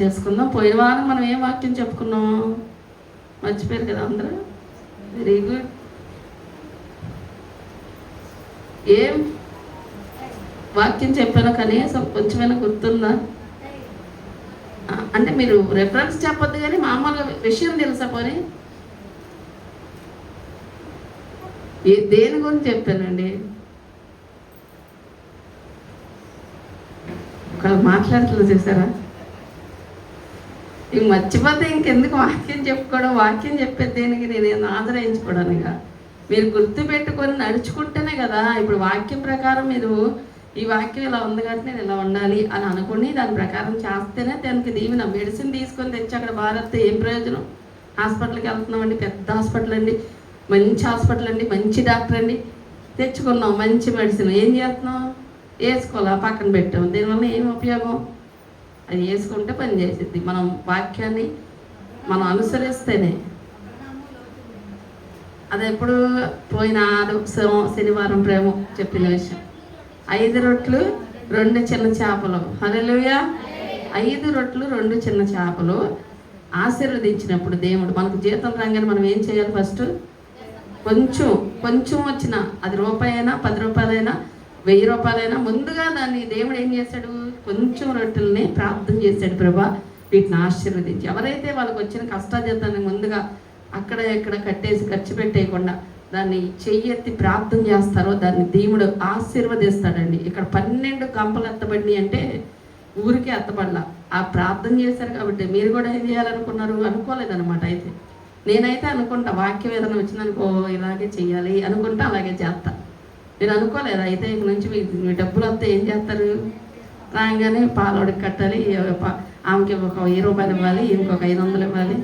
చేసుకుందాం. పోయిన వారం మనం ఏం వాక్యం చెప్పుకున్నాం? మర్చిపోయారు కదా అందరూ? Very good. ఏం వాక్యం చెప్పానో కనీసం కొంచెమైనా గుర్తుందా? అంటే మీరు రెఫరెన్స్ చెప్పొద్దు కానీ మామూలుగా విషయం తెలుసా? పోనీ దేని గురించి చెప్పానండి? మాట్లాడుతున్నారు చూసారా? ఇంక మర్చిపోతే ఇంకెందుకు వాక్యం చెప్పుకోవడం? వాక్యం చెప్పేది దేనికి? నేను ఆదరించుకోవడానిగా. మీరు గుర్తు పెట్టుకొని నడుచుకుంటేనే కదా. ఇప్పుడు వాక్యం ప్రకారం మీరు ఈ వాక్యం ఇలా ఉంది కాబట్టి నేను ఇలా ఉండాలి అని అనుకుని దాని ప్రకారం చేస్తేనే దానికి దీవెన. మెడిసిన్ తీసుకొని తెచ్చి అక్కడ భారత్ ఏం ప్రయోజనం? హాస్పిటల్కి వెళ్తున్నామండి, పెద్ద హాస్పిటల్ అండి, మంచి హాస్పిటల్ అండి, మంచి డాక్టర్ అండి, తెచ్చుకున్నాం మంచి మెడిసిన్. ఏం చేస్తున్నాం? వేసుకోవాలా, పక్కన పెట్టాం. దీనివల్ల ఏం ఉపయోగం? అది వేసుకుంటే పని చేసిద్ది. మనం వాక్యాన్ని మనం అనుసరిస్తేనే. అది ఎప్పుడు పోయిన శనివారం ప్రేమ చెప్పిన విషయం. 5 రొట్లు 2 చిన్న చేపలు. హల్లెలూయా. 5 రొట్లు 2 చిన్న చేపలు ఆశీర్వదించినప్పుడు దేవుడు మనకు జీతం రాగానే మనం ఏం చేయాలి? ఫస్ట్ కొంచెం వచ్చిన అది రూపాయి అయినా 10 రూపాయలైనా 1000 రూపాయలైనా ముందుగా దాన్ని దేవుడు ఏం చేశాడు? కొంచెం రొట్టెల్ని ప్రార్థన చేశాడు, ప్రభా వీటిని ఆశీర్వదించి. ఎవరైతే వాళ్ళకి వచ్చిన కష్టాజీతాన్ని ముందుగా అక్కడ ఇక్కడ కట్టేసి ఖర్చు పెట్టేయకుండా దాన్ని చెయ్యెత్తి ప్రార్థన చేస్తారో దాన్ని దేవుడు ఆశీర్వదిస్తాడండి. ఇక్కడ 12 కంపలు ఎత్తబడినాయి అంటే ఊరికే ఎత్తబడలా, ఆ ప్రార్థన చేశారు కాబట్టి. మీరు కూడా ఏం చేయాలనుకున్నారు? అనుకోలేదన్నమాట. అయితే నేనైతే అనుకుంటా, వాక్యం ఏదైనా వచ్చిందనుకో ఇలాగే చెయ్యాలి అనుకుంటా, అలాగే చేస్తా. మీరు అనుకోలేదు. అయితే ఇక నుంచి మీ డబ్బులు వస్తే ఏం చేస్తారు? రాగానే పాలోడికి కట్టాలి, ఆమెకి ఒక 1000 రూపాయలు ఇవ్వాలి, ఇంకొక 500 ఇవ్వాలి.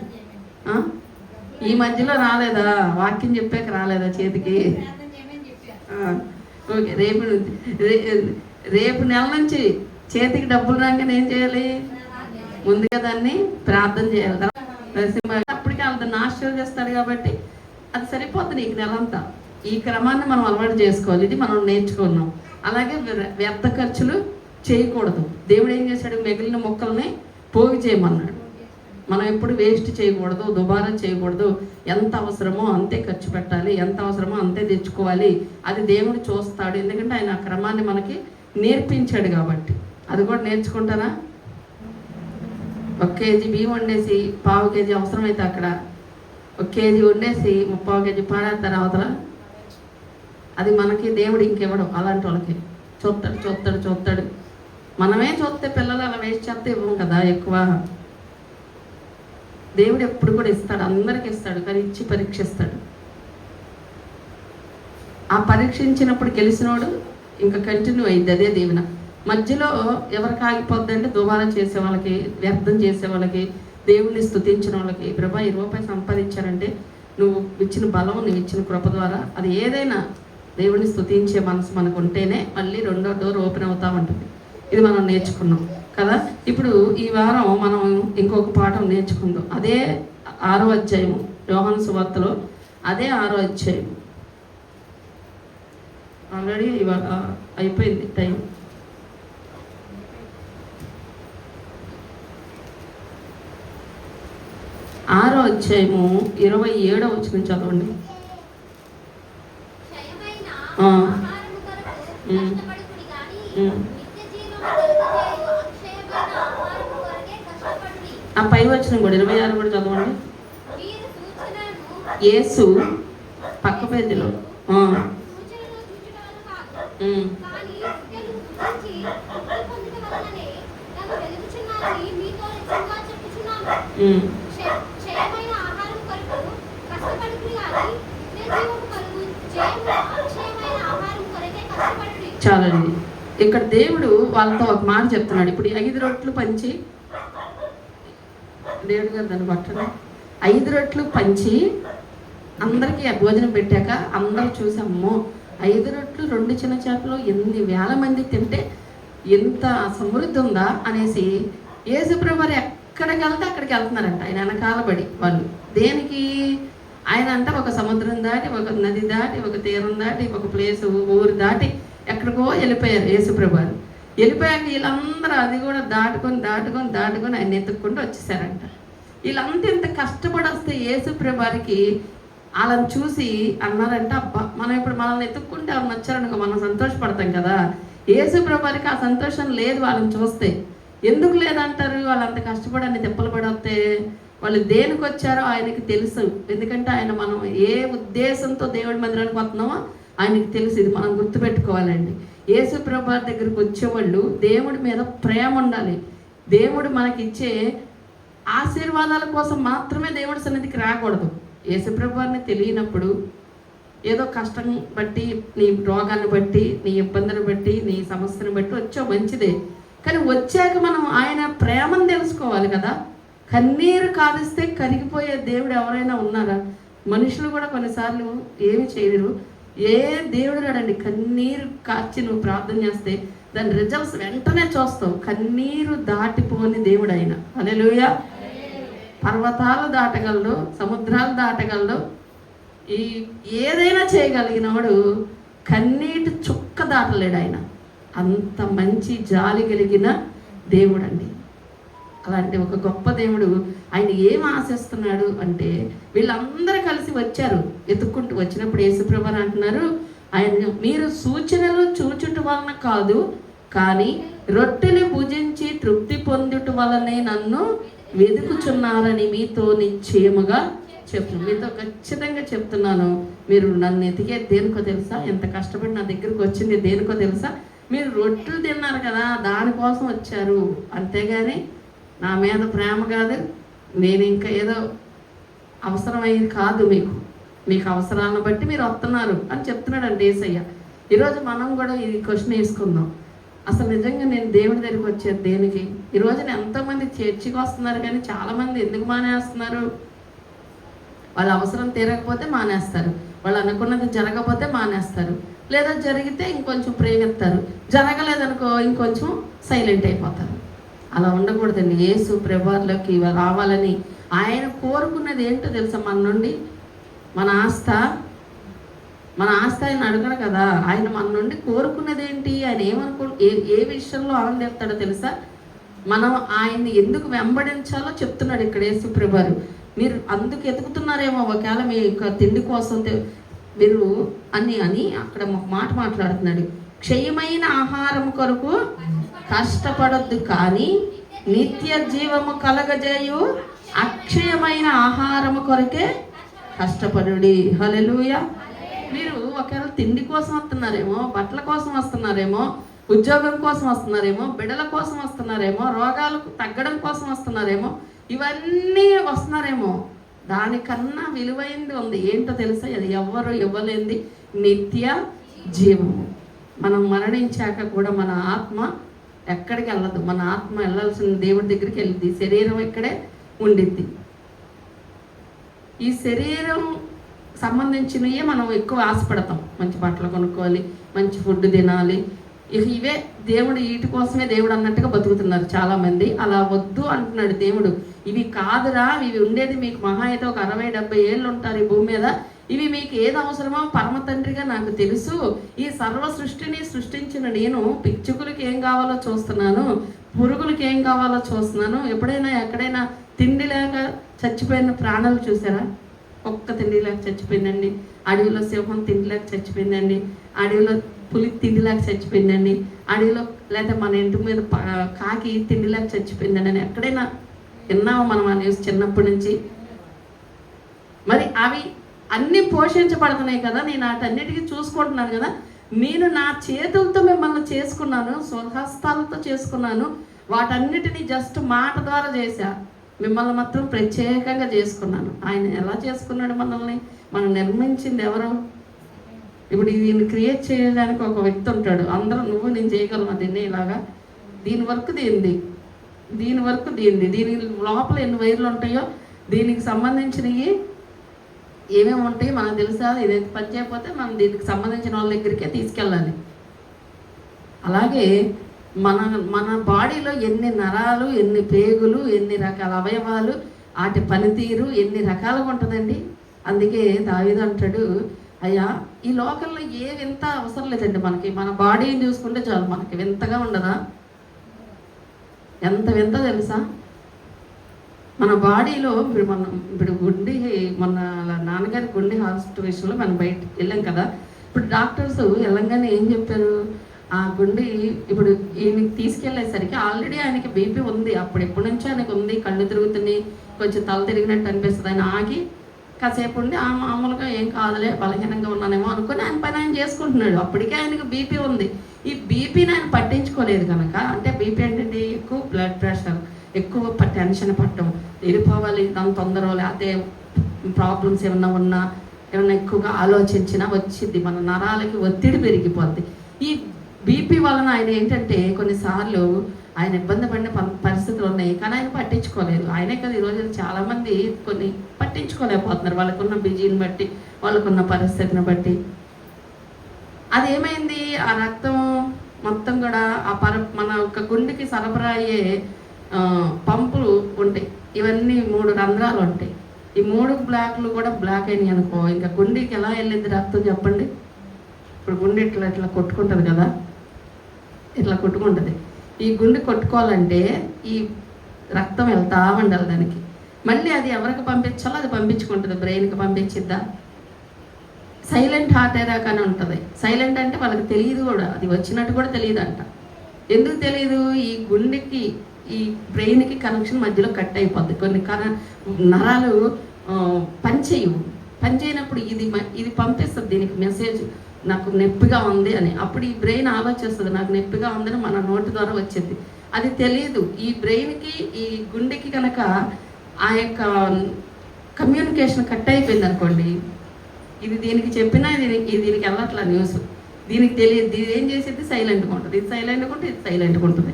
ఈ మధ్యలో రాలేదా? వాక్యం చెప్పాక రాలేదా చేతికి? ఓకే. రేపు నెల నుంచి చేతికి డబ్బులు రాగానే ఏం చేయాలి? ముందుగా దాన్ని ప్రార్థన చేయాలి. అప్పటికి వాళ్ళని ఆశీర్వదిస్తాడు కాబట్టి అది సరిపోతుంది నీకు నెలంతా. ఈ క్రమాన్ని మనం అలవాటు చేసుకోవాలి. ఇది మనం నేర్చుకున్నాం. అలాగే వ్యర్థ ఖర్చులు చేయకూడదు. దేవుడు ఏం చేశాడు? మిగిలిన మొక్కల్ని పోగు చేయమన్నాడు. మనం ఎప్పుడు వేస్ట్ చేయకూడదు, దుబారా చేయకూడదు. ఎంత అవసరమో అంతే ఖర్చు పెట్టాలి, ఎంత అవసరమో అంతే తెచ్చుకోవాలి. అది దేవుడు చూస్తాడు. ఎందుకంటే ఆయన ఆ క్రమాన్ని మనకి నేర్పించాడు కాబట్టి. అది కూడా నేర్చుకుంటారా? 1 కేజీ బియ్యం వండేసి 1/4 కేజీ అవసరమైతే అక్కడ 1 కేజీ వండేసి 3/4 కేజీ పాడేస్తారు అవతల. అది మనకి దేవుడు ఇంకెవ్వడం. అలాంటి వాళ్ళకి చూస్తాడు. మనమే చూస్తే పిల్లలు అలా వేస్ట్ చేస్తే ఇవ్వం కదా ఎక్కువ. దేవుడు ఎప్పుడు కూడా ఇస్తాడు, అందరికి ఇస్తాడు, కానీ ఇచ్చి పరీక్షిస్తాడు. ఆ పరీక్షించినప్పుడు గెలిచినోడు ఇంకా కంటిన్యూ అయింది అదే దీవెన. మధ్యలో ఎవరికి ఆగిపోద్ది అంటే దుబారా చేసే వాళ్ళకి, వ్యర్థం చేసే వాళ్ళకి, దేవుణ్ణి స్తుతించిన వాళ్ళకి. ప్రభా 1 రూపాయి సంపాదించారంటే నువ్వు ఇచ్చిన బలం, నువ్వు ఇచ్చిన కృప ద్వారా అది ఏదైనా దేవుణ్ణి స్తుతించే మనసు మనకు ఉంటేనే మళ్ళీ 2వ డోర్ ఓపెన్ అవుతా ఉంటుంది. ఇది మనం నేర్చుకున్నాం కదా. ఇప్పుడు ఈ వారం మనం ఇంకొక పాఠం నేర్చుకుందాం. అదే 6వ అధ్యాయము యోహాను సువార్తలో, అదే 6వ అధ్యాయం. ఆల్రెడీ ఇవాళ అయిపోయింది టైం. ఆరో అధ్యాయము 27వ వచనం చదవండి. ఆ పై వచనం కూడా 26 కూడా చదవండి. యేసు పక్క పేజీలో చాలండి. ఇక్కడ దేవుడు వాళ్ళతో ఒక మాట చెప్తున్నాడు. ఇప్పుడు 5 రొట్లు పంచి, దేవుడు గారు దాన్ని పట్టండి, 5 రొట్లు పంచి అందరికీ భోజనం పెట్టాక అందరూ చూసి, అమ్మో 5 రొట్లు 2 చిన్న చేపలు ఎన్ని వేల మంది తింటే ఎంత సమృద్ధి ఉందా అనేసి యేసుప్రభు ఎక్కడికి వెళ్తే అక్కడికి వెళ్తున్నారంట. ఆయన వెనకాలబడి వాళ్ళు దేనికి? ఆయన అంటే ఒక సముద్రం దాటి, ఒక నది దాటి, ఒక తీరం దాటి, ఒక ప్లేసు ఊరు దాటి ఎక్కడికో వెళ్ళిపోయారు యేసుప్రభు. వెళ్ళిపోయాక వీళ్ళందరూ అది కూడా దాటుకొని ఆయన ఎత్తుక్కుంటూ వచ్చేసారంట. వీళ్ళంతా ఇంత కష్టపడి వస్తే యేసుప్రభువారికి వాళ్ళని చూసి అన్నారంట, అబ్బా మనం ఇప్పుడు మనల్ని ఎత్తుక్కుంటే వాళ్ళని వచ్చారనుకో మనం సంతోషపడతాం కదా. యేసుప్రభువారికి ఆ సంతోషం లేదు వాళ్ళని చూస్తే. ఎందుకు లేదంటారు? వాళ్ళు అంత కష్టపడి అన్ని తిప్పలు పడి వస్తే వాళ్ళు దేనికి వచ్చారో ఆయనకి తెలుసు. ఎందుకంటే ఆయన మనం ఏ ఉద్దేశంతో దేవుడి మందిరానికి వస్తున్నామో ఆయనకి తెలుసు. ఇది మనం గుర్తుపెట్టుకోవాలండి. యేసుప్రభువారి దగ్గరికి వచ్చేవాళ్ళు దేవుడి మీద ప్రేమ ఉండాలి. దేవుడు మనకిచ్చే ఆశీర్వాదాల కోసం మాత్రమే దేవుడి సన్నిధికి రాకూడదు. యేసుప్రభువారిని తెలియనప్పుడు ఏదో కష్టం బట్టి, నీ రోగాన్ని బట్టి, నీ ఇబ్బందిని బట్టి, నీ సమస్యను బట్టి వచ్చావు, మంచిదే. కానీ వచ్చాక మనం ఆయన ప్రేమను తెలుసుకోవాలి కదా. కన్నీరు కారిస్తే కరిగిపోయే దేవుడు ఎవరైనా ఉన్నారా? మనుషులు కూడా కొన్నిసార్లు ఏమి చేయలేరు. ఏ దేవుడు రాడండి, కన్నీరు కార్చి నువ్వు ప్రార్థన చేస్తే దాని రిజల్ట్స్ వెంటనే చూస్తావు. కన్నీరు దాటిపోని దేవుడు ఆయన. హల్లెలూయా. పర్వతాలు దాటగలడు, సముద్రాలు దాటగలడు, ఏదైనా చేయగలిగిన వాడు కన్నీటి చుక్క దాటలేడు ఆయన. అంత మంచి జాలి కలిగిన దేవుడు అండి. అలాంటి ఒక గొప్ప దేవుడు ఆయన ఏం ఆశిస్తున్నాడు అంటే, వీళ్ళందరూ కలిసి వచ్చారు, ఎత్తుక్కుంటూ వచ్చినప్పుడు యేసుప్రభువు అంటున్నారు, ఆయన మీరు సూచనలు చూచుట వలన కాదు, కానీ రొట్టెలు భుజించి తృప్తి పొందుట వలనే నన్ను వెతుకుచున్నారని మీతో నిశ్చయముగా చెప్తున్నాను. మీతో ఖచ్చితంగా చెప్తున్నాను, మీరు నన్ను ఎతికే దేనికో తెలుసా? ఎంత కష్టపడి నా దగ్గరకు వచ్చింది దేనికో తెలుసా? మీరు రొట్టెలు తిన్నారు కదా, దానికోసం వచ్చారు. అంతేగాని నా మీద ప్రేమ కాదు, నేను ఇంకా ఏదో అవసరమైంది కాదు, మీకు అవసరాలను బట్టి మీరు వస్తున్నారు అని చెప్తున్నాడండి యేసయ్య. ఈరోజు మనం కూడా ఈ క్వశ్చన్ వేసుకుందాం, అసలు నిజంగా నేను దేవుడి దగ్గరికి వచ్చేది దేనికి? ఈరోజున ఎంతోమంది చర్చికి వస్తున్నారు, కానీ చాలామంది ఎందుకు మానేస్తున్నారు? వాళ్ళ అవసరం తీరకపోతే మానేస్తారు, వాళ్ళు అనుకున్నది జరగకపోతే మానేస్తారు, లేదా జరిగితే ఇంకొంచెం ప్రేమిస్తారు, జరగలేదనుకో ఇంకొంచెం సైలెంట్ అయిపోతారు. అలా ఉండకూడదండి. యేసు ప్రభువులోకి రావాలని ఆయన కోరుకున్నది ఏంటో తెలుసా? మన నుండి మన ఆస్తి ఆయన అడగడు కదా. ఆయన మన నుండి కోరుకున్నది ఏంటి? ఆయన ఏ విషయంలో ఆనందిస్తాడో తెలుసా? మనం ఆయన్ని ఎందుకు వెంబడించాలో చెప్తున్నాడు ఇక్కడ యేసు ప్రభువు. మీరు అందుకు ఎదుగుతున్నారేమో, ఒకవేళ మీ తిండి కోసం మీరు అని అక్కడ ఒక మాట మాట్లాడుతున్నాడు. క్షయమైన ఆహారం కొరకు కష్టపడొద్దు, కానీ నిత్య జీవము కలగజేయు అక్షయమైన ఆహారము కొరకే కష్టపడుడి. హల్లెలూయా. మీరు ఒకవేళ తిండి కోసం వస్తున్నారేమో, బట్టల కోసం వస్తున్నారేమో, ఉద్యోగం కోసం వస్తున్నారేమో, బిడ్డల కోసం వస్తున్నారేమో, రోగాలకు తగ్గడం కోసం వస్తున్నారేమో, ఇవన్నీ వస్తున్నారేమో, దానికన్నా విలువైంది ఉంది. ఏంటో తెలుసా? అది ఎవరు ఇవ్వలేంది నిత్య జీవము. మనం మరణించాక కూడా మన ఆత్మ ఎక్కడికి వెళ్ళదు. మన ఆత్మ వెళ్ళాల్సిన దేవుడి దగ్గరికి వెళ్ళింది. శరీరం ఇక్కడే ఉండిద్ది. ఈ శరీరం సంబంధించినవి మనం ఎక్కువ ఆశపడతాం. మంచి బట్టలు కొనుక్కోవాలి, మంచి ఫుడ్ తినాలి, ఇవే దేవుడు, వీటి కోసమే దేవుడు అన్నట్టుగా బతుకుతున్నారు చాలామంది. అలా వద్దు అంటున్నాడు దేవుడు. ఇవి కాదురా, ఇవి ఉండేది మీకు మహా అయితే ఒక 60-70 ఏళ్ళు ఉంటారు ఈ భూమి మీద. ఇవి మీకు ఏది అవసరమో పరమ తండ్రిగా నాకు తెలుసు. ఈ సర్వ సృష్టిని సృష్టించిన నేను పిచ్చుకులకి ఏం కావాలో చూస్తున్నాను, పురుగులకి ఏం కావాలో చూస్తున్నాను. ఎప్పుడైనా ఎక్కడైనా తిండి లేక చచ్చిపోయిన ప్రాణాలు చూసారా? ఒక్క తిండి లేక చచ్చిపోయిందండి. అడవిలో సింహం తిండి లేక చచ్చిపోయిందండి. అడవిలో పులి తిండి లేక చచ్చిపోయిందండి. అడవిలో లేదా మన ఇంటి మీద కాకి తిండి లేక చచ్చిపోయిందండి అని ఎక్కడైనా విన్నామో మనం ఆ న్యూస్ చిన్నప్పటి నుంచి? మరి అవి అన్నీ పోషించబడుతున్నాయి కదా, నేను వాటన్నిటికీ చూసుకుంటున్నాను కదా. నేను నా చేతులతో మిమ్మల్ని చేసుకున్నాను, స్వహస్తాలతో చేసుకున్నాను. వాటన్నిటినీ జస్ట్ మాట ద్వారా చేశా, మిమ్మల్ని మాత్రం ప్రత్యేకంగా చేసుకున్నాను. ఆయన ఎలా చేసుకున్నాడు మనల్ని? మనం నిర్మించింది ఎవరు? ఇప్పుడు దీన్ని క్రియేట్ చేయడానికి ఒక వ్యక్తి ఉంటాడు. అందరూ నువ్వు నేను చేయగలను దీన్ని ఇలాగా, దీని వర్క్ దీనిది, దీని వర్క్ దీనిది, దీని లోపల ఎన్ని వైర్లు ఉంటాయో దీనికి సంబంధించినవి ఏమేమి ఉంటాయి మనకు తెలుసా? ఇదైతే పని చేయకపోతే మనం దీనికి సంబంధించిన వాళ్ళ దగ్గరికే తీసుకెళ్ళాలి. అలాగే మన బాడీలో ఎన్ని నరాలు, ఎన్ని పేగులు, ఎన్ని రకాల అవయవాలు, వాటి పనితీరు ఎన్ని రకాలుగా ఉంటుందండి. అందుకే దావీదు అంటాడు, అయ్యా ఈ లోకల్లో ఏ వింత అవసరం లేదండి మనకి. మన బాడీని చూసుకుంటే చాలు, మనకి వింతగా ఉండదా? ఎంత వింత తెలుసా? మన బాడీలో ఇప్పుడు గుండె, మన నాన్నగారి గుండె హాస్పిటల్ విషయంలో మనం బయట వెళ్ళాం కదా. ఇప్పుడు డాక్టర్స్ వెళ్ళంగానే ఏం చెప్పారు, ఆ గుండె ఇప్పుడు ఈయనకి తీసుకెళ్ళేసరికి ఆల్రెడీ ఆయనకి బీపీ ఉంది, అప్పుడు ఎప్పటి నుంచో ఆయనకు ఉంది, కళ్ళు తిరుగుతున్నాయి, కొంచెం తల తిరిగినట్టు అనిపిస్తుంది. ఆయన ఆగి కాసేపు ఉండి మామూలుగా ఏం కాదులే, బలహీనంగా ఉన్నానేమో అనుకుని ఆయన పని ఆయన చేసుకుంటున్నాడు. అప్పటికే ఆయనకు బీపీ ఉంది. ఈ బీపీని ఆయన పట్టించుకోలేదు కనుక, అంటే బీపీ అంటే ఎక్కువ బ్లడ్ ప్రెషర్, ఎక్కువ టెన్షన్ పట్టడం, వెళ్ళిపోవాలి దాని తొందర, లేకపోతే ప్రాబ్లమ్స్ ఏమన్నా ఉన్నా, ఏమన్నా ఎక్కువగా ఆలోచించినా వచ్చింది, మన నరాలకి ఒత్తిడి పెరిగిపోద్ది. ఈ బీపీ వలన ఆయన ఏంటంటే కొన్నిసార్లు ఆయన ఇబ్బంది పడిన పరిస్థితులు ఉన్నాయి, కానీ ఆయన పట్టించుకోలేదు. ఆయనే కదా ఈరోజు చాలామంది కొన్ని పట్టించుకోలేకపోతున్నారు, వాళ్ళకున్న బిజీని బట్టి, వాళ్ళకున్న పరిస్థితిని బట్టి. అదేమైంది, ఆ రక్తం మొత్తం కూడా మన ఒక గుండెకి సరఫరా అయ్యే పంపులు ఉంటాయి, ఇవన్నీ 3 రంధ్రాలు ఉంటాయి. ఈ 3 బ్లాక్లు కూడా బ్లాక్ అయినాయి అనుకో, ఇంకా గుండెకి ఎలా వెళ్ళింది రక్తం చెప్పండి? ఇప్పుడు గుండె ఇట్లా ఇట్లా కొట్టుకుంటుంది కదా, ఇట్లా కొట్టుకుంటుంది. ఈ గుండె కొట్టుకోవాలంటే ఈ రక్తం వెళ్తా ఉండాలి దానికి. మళ్ళీ అది ఎవరికి పంపించాలో అది పంపించుకుంటుంది. బ్రెయిన్కి పంపించిద్దా? సైలెంట్ హార్ట్ అటాక్ అని ఉంటుంది. సైలెంట్ అంటే వాళ్ళకి తెలియదు కూడా, అది వచ్చినట్టు కూడా తెలియదు అంట. ఎందుకు తెలియదు? ఈ గుండెకి ఈ బ్రెయిన్కి కనెక్షన్ మధ్యలో కట్ అయిపోద్ది. కొన్ని నరాలు పనిచేయనప్పుడు ఇది పంపిస్తుంది దీనికి మెసేజ్, నాకు నొప్పిగా ఉంది అని. అప్పుడు ఈ బ్రెయిన్ ఆలోచిస్తుంది నాకు నొప్పిగా ఉందని, మన నోటి ద్వారా వచ్చేది. అది తెలియదు. ఈ బ్రెయిన్కి ఈ గుండెకి కనుక ఆ యొక్క కమ్యూనికేషన్ కట్ అయిపోయింది అనుకోండి, ఇది దీనికి చెప్పినా దీనికి వెళ్ళట్లా న్యూస్, దీనికి తెలియదు. దీని ఏం చేసేది సైలెంట్గా ఉంటుంది, ఇది సైలెంట్గా ఉంటుంది, ఇది సైలెంట్గా ఉంటుంది.